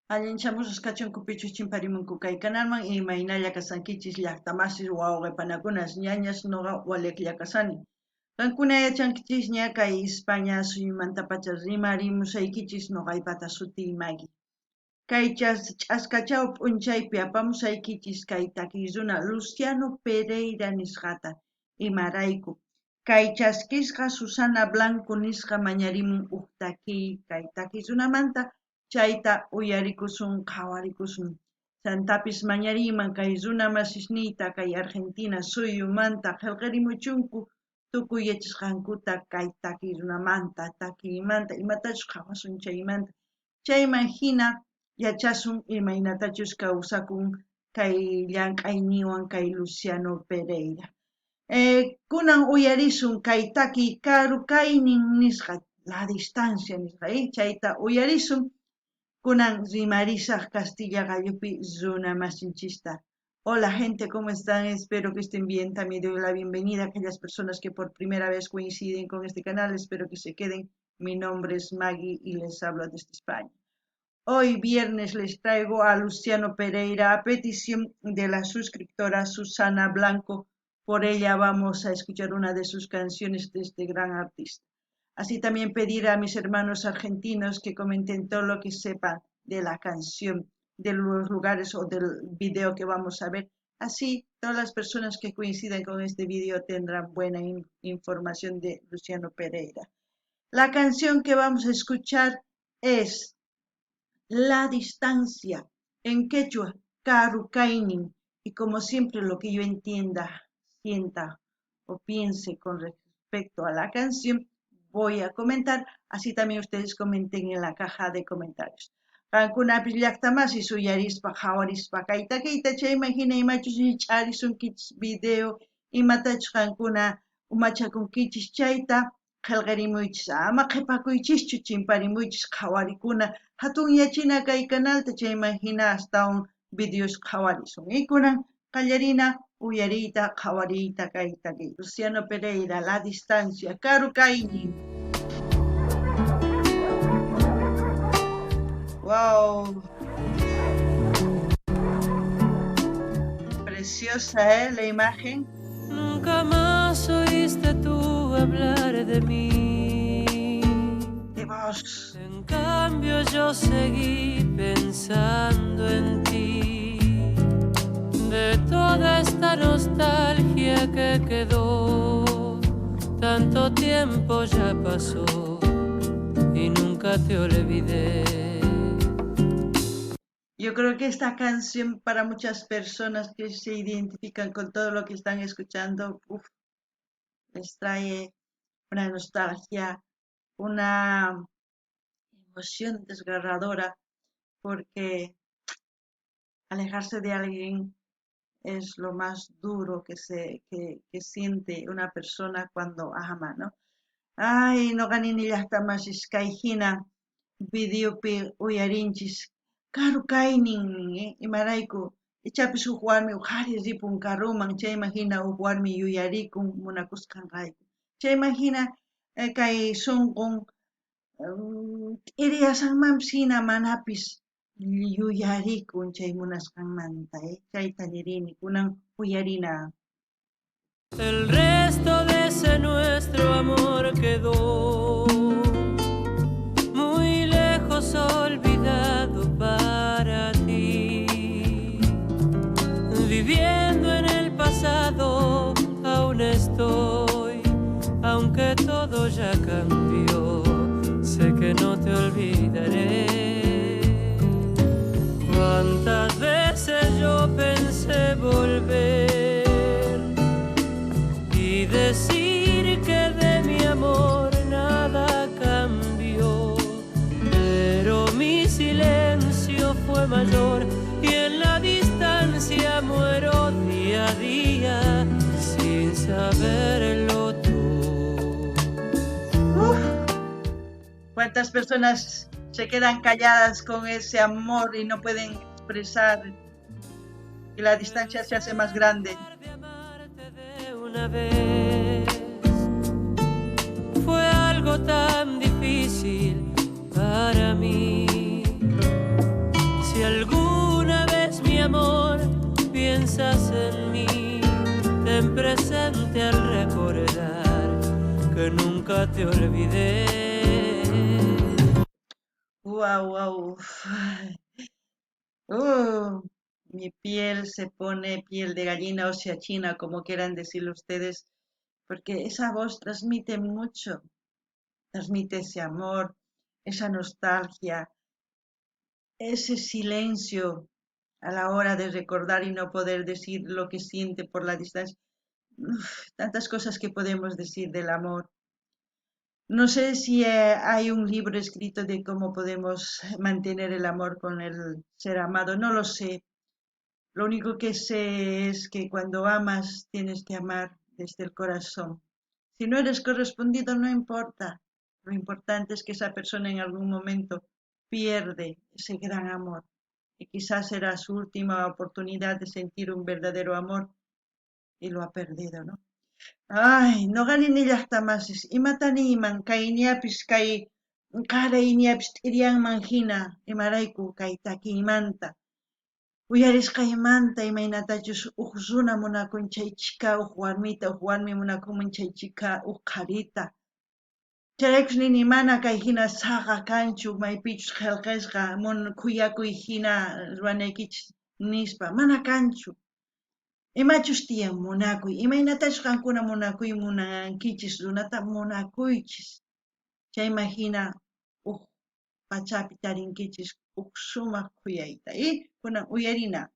Allinchamusqachon kupichus chimparimunku kay kanalman imaynalla kasankichis llaqtamasis wawqipanakunas ñañas noqa waliqlla kasani. Qankuna yachankichis ña kay España suyumantapacha rimarimusaykichis noqaypata sutii Maggie. Kay ch'askachaw p'unchaypi apamusaykichis kay takiy runa Luciano Pereira nisqata imarayku. Kay chaskisqa Susana Blanco nisqa mañarimun takiy kay takiy runamanta chayta uyarikusun qhawarikusun. Santapis mañariman kay runa masisniyta kay Argentina suyumanta qillqarimuchunku tukuy yachisqankuta kay takiy runamanta takiymanta imatachus qhawasun chaymanta. Chayman hina yachasun imaynatachus kawsakun kay llank'ayniwan kay Luciano Pereira. Kunan uyarisun kay takiy karukaynin nisqa la distancia nisqa chayta uyarisun kunan rimarisaq Castilla Gallopi runa masinchista. Hola gente, ¿cómo están? Espero que estén bien. También doy la bienvenida a aquellas personas que por primera vez coinciden con este canal. Espero que se queden. Mi nombre es Maggie y les hablo desde España. Hoy viernes les traigo a Luciano Pereira a petición de la suscriptora Susana Blanco. Por ella vamos a escuchar una de sus canciones de este gran artista. Así también pedir a mis hermanos argentinos que comenten todo lo que sepan de la canción, de los lugares o del video que vamos a ver. Así todas las personas que coinciden con este video tendrán buena información de Luciano Pereira. La canción que vamos a escuchar es La Distancia, en quechua, Karukainin, y como siempre lo que yo entienda, sienta o piense con respecto a la canción, voy a comentar, así también ustedes comenten en la caja de comentarios. Qankunapis llaqtamasi suyarispa hawarispa kayta chayman hina imachus ch'arisunkichis video imatachus qankuna umachakunkichis chayta qillqarimuychis ama qhipakuychischu chimparimuychis qhawarikuna hatun yachina kay kanalta chayman hina astawan videos qhawarisun kunan qallarina uyariyta qhawariyta kayta Luciano Pereira, La Distancia, Karukaynin. Wow, preciosa, la imagen. Nunca más oíste tú hablar de mí. De vos. En cambio yo seguí pensando en ti. De toda esta nostalgia que quedó, tanto tiempo ya pasó y nunca te olvidé. Yo creo que esta canción para muchas personas que se identifican con todo lo que están escuchando, les trae una nostalgia, una emoción desgarradora, porque alejarse de alguien es lo más duro que siente una persona cuando ama, ¿no? Ay, no ganini llaqtamasis kay hina videopi uyarinchis karukaynin imarayku ichapis huk warmi uqhari ripun karuman chayman hina huk warmi yuyarikun munakusqanrayku chayman hina kay sunqun t'iriyasanmanpis hina manapis yuyarikun chay munasqanmanta chayta nirini kunan uyarina. El resto de ese nuestro amor quedó muy lejos, olvidado para ti. Viviendo en el pasado aún estoy, aunque todo ya cambió, sé que no te olvidaré. Cuántas veces yo pensé volver y decir que de mi amor nada cambió, pero mi silencio fue mayor y en la distancia muero día a día sin saberlo tú. ¿Cuántas personas se quedan calladas con ese amor y no pueden expresar y la distancia se hace más grande? Una vez fue algo tan difícil para mí. mi amor, piensas en mí, ten presente al recordar que nunca te olvidé. Wow. Mi piel se pone piel de gallina o sea china, como quieran decirlo ustedes, porque esa voz transmite mucho, transmite ese amor, esa nostalgia, ese silencio a la hora de recordar y no poder decir lo que siente por la distancia. Tantas cosas que podemos decir del amor. No sé si hay un libro escrito de cómo podemos mantener el amor con el ser amado, no lo sé. Lo único que sé es que cuando amas tienes que amar desde el corazón. Si no eres correspondido, no importa. Lo importante es que esa persona en algún momento pierde ese gran amor y quizás será su última oportunidad de sentir un verdadero amor y lo ha perdido, ¿no? Ay, no ganin llaqtamasis. Imatani iman kay ñapis kay qaray ñapis t'irianman hina imarayku kay takiymanta. Uyarisqaymanta imaynatachus huk runa munakun chaychika huk warmita huk warmi munakunman chaychika huk qarita. Chayraykus nini mana kay hina saqa kanchu maypichus qillqisqa kuyakuy hina ruwanaykichis nispa mana kanchu. Imachus tiyan munakuy, imaynatachu qankuna munankichis runata munakuychis. Chayman hina huk pachapi tarinkichis huk sumaq kuyayta. Y kunan uyarina.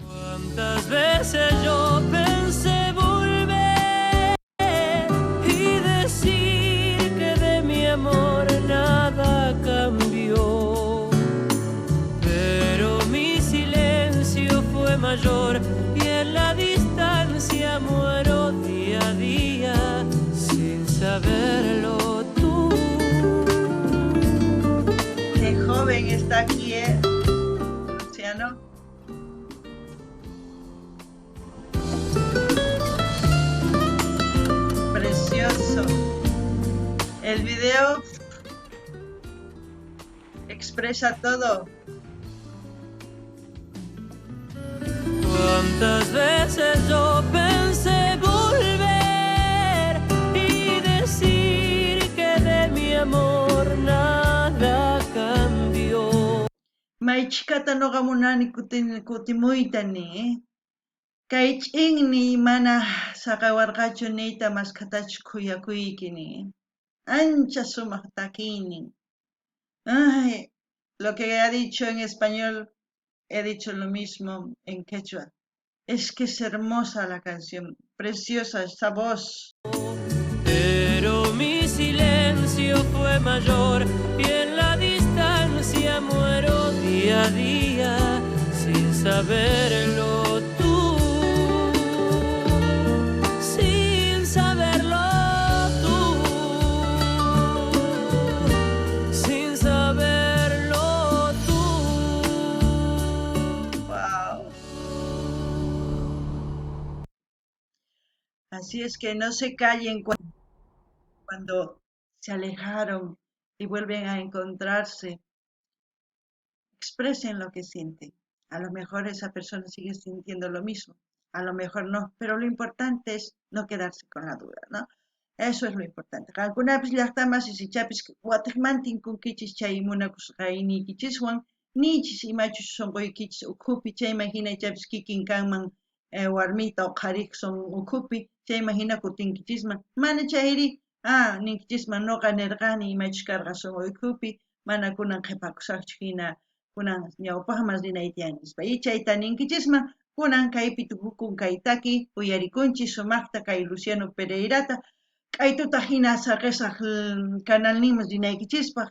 Cuántas veces yo pensé volver y decir que de mi amor nada cambió, pero mi silencio fue mayor y en la distancia muero día a día sin saberlo tú. Qué joven está aquí, Luciano. Precioso. El video expresa todo. Cuántas veces yo pensé volver y decir que de mi amor nada cambió. Maychikata noqa munani kutimuytani. Kay ch'inni mana saqawarqachu niyta maskatachu kuyakuykini. Ancha sumaq takiynin. Ay, lo que ha dicho en español, he dicho lo mismo en quechua. Es que es hermosa la canción, preciosa esa voz. Pero mi silencio fue mayor y en la distancia muero día a día sin saberlo tú, sin saberlo tú, sin saberlo tú. Wow. Así es que no se callen cuando se alejaron y vuelven a encontrarse. Expresen lo que sienten. A lo mejor esa persona sigue sintiendo lo mismo, a lo mejor no, pero lo importante es no quedarse con la duda, ¿no? Eso es lo importante. Algunas llaqtamas y sichapis watakmantin kunkichis chay munakusqayniykichiswan nichis imachus sonquykichis ukhupi chayman hinachapis kikin kanman warmita o qhariqa son ukhupi chayman hina kutinkichisman mana chayri ninkichisman noqa nirqani imachus karqa son ukhupi mana kunan qhipakusaqchu hina kunan ñawpaqmas rinaytiyan nispa y chayta ninkichisman kunan kaypi tukukun kay taki uyarikunchis sumaqta kay Luciano Pereirata k'aytuta hina saqisaq canalninman rinaykichispaq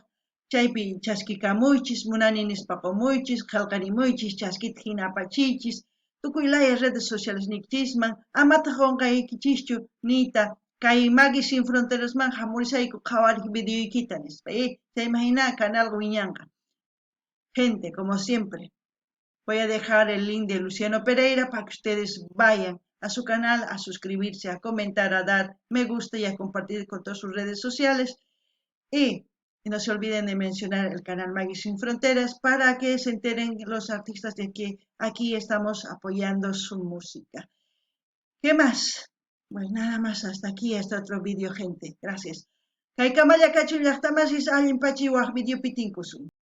chaypi chaskikamuychis munani nispa qumuychis qillqarimuychis chaskita hina apachiychis tukuy laya redes sociales ninkichisman amata qunqaykichischu niyta kay Maggie Sin Fronterasman hamurisayku qhawariq videoykita nispa chayman hina canalqa wiñanqa. Gente, como siempre, voy a dejar el link de Luciano Pereira para que ustedes vayan a su canal, a suscribirse, a comentar, a dar me gusta y a compartir con todas sus redes sociales. Y Y no se olviden de mencionar el canal Maggie Sin Fronteras para que se enteren los artistas de que aquí estamos apoyando su música. ¿Qué más? Pues nada más, hasta aquí este otro vídeo, gente. Gracias. Kay kamaya kachun llaqtamasis allin pachiwaq video pitinkusun.